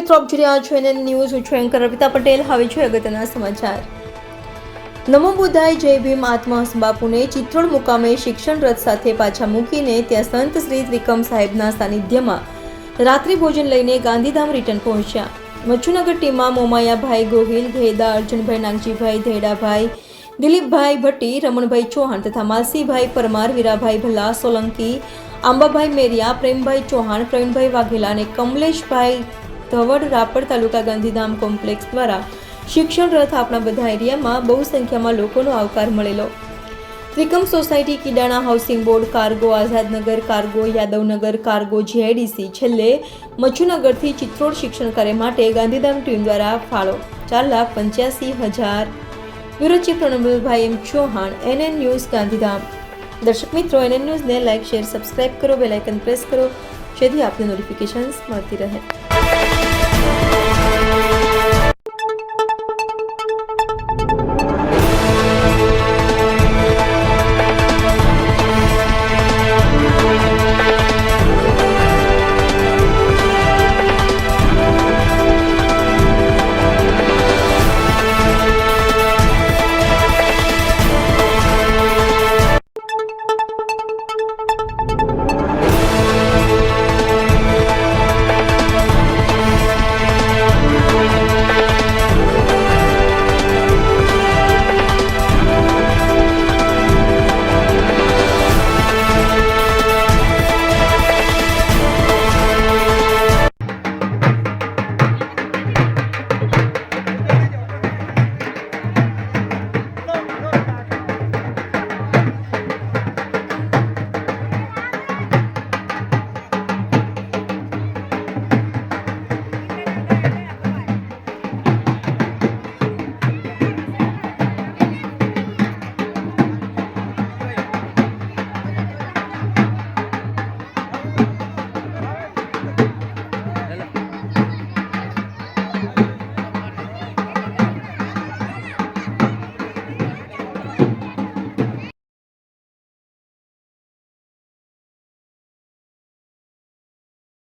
મિત્રો, આપ જોઈ રહ્યા છો એનએન ન્યૂઝ. હું છું એન્કર અર્પિતા પટેલ. હવે છે અગત્યના સમાચાર. નમો બુદ્ધાય જય ભીમ આત્મહંસ બાપુને ચિત્રોડ મુકામે શિક્ષણ રથ સાથે પાછા મૂકીને ત્યાં સંત શ્રી ત્રિકમ સાહેબના સાનિધ્યમાં રાત્રિ ભોજન લઈને ગાંધીધામ રિટર્ન પહોંચ્યા. મચ્છુનગર ટીમમાં મોમાયાભાઈ ગોહિલ, ઘેદા અર્જુનભાઈ, નાગજીભાઈ ધેડાભાઈ, દિલીપભાઈ ભટ્ટી, રમણભાઈ ચૌહાણ તથા માલસીભાઈ પરમાર, વીરાભાઈ ભલ્લા સોલંકી, આંબાભાઈ મેરિયા, પ્રેમભાઈ ચૌહાણ, પ્રવીણભાઈ વાઘેલા અને કમલેશભાઈ ધવડ રાપર તાલુકા ગાંધીધામ કોમ્પ્લેક્સ દ્વારા શિક્ષણ રથ આપણા બધા એરિયામાં બહુ સંખ્યામાં લોકોનો આવકાર મળેલો. Trikam society, Kidana housing board, cargo, Azadnagar cargo, Yadavnagar cargo, GIDC, છેલ્લે મચ્છુનગરથી ચિત્રોડ શિક્ષણ કાર્ય માટે ગાંધીધામ ટીમ દ્વારા ફાળો 4,85,000. બ્યુરો ચીફ રણબલભાઈ એમ ચૌહાણ, એનએન ન્યૂઝ ગાંધીધામ. દર્શક મિત્રો, એનએન ન્યૂઝને લાઇક, શેર, સબસ્ક્રાઇબ કરો, બેલ આઇકન પ્રેસ કરો જેથી આપને નોટિફિકેશન્સ મળતી રહે.